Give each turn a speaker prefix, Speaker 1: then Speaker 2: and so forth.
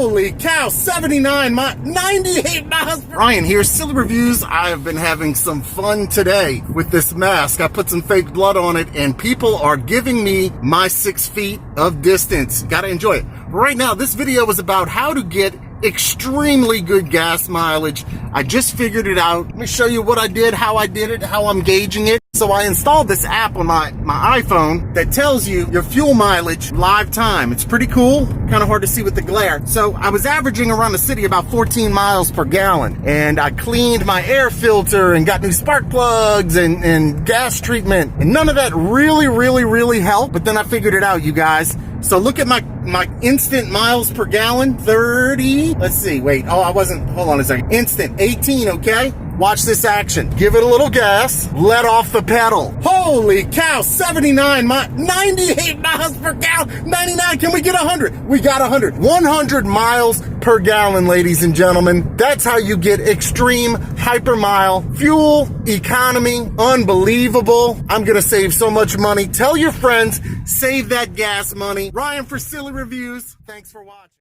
Speaker 1: Holy cow, 98 miles per... Ryan here, Silly Reviews. I have been having some fun today with this mask. I put some fake blood on it and people are giving me my 6 feet of distance. Gotta enjoy it. Right now, this video is about how to get extremely good gas mileage. I just figured it out. Let me show you what I did, how I did it, how I'm gauging it. So I installed this app on my iPhone that tells you your fuel mileage live time. It's pretty cool, kind of hard to see with the glare. So I was averaging around the city about 14 miles per gallon, and I cleaned my air filter and got new spark plugs and gas treatment, and none of that really helped. But then I figured it out, you guys. So look at my instant miles per gallon, 30. Let's see, wait, hold on a second. Instant, 18, okay? Watch this action. Give it a little gas, let off the pedal. Holy cow, 98 miles per gallon, 99, can we get 100? We got 100. 100 miles per gallon, ladies and gentlemen. That's how you get extreme hypermile fuel economy. Unbelievable. I'm gonna save so much money. Tell your friends, save that gas money. Ryan for Silly Reviews. Thanks for watching.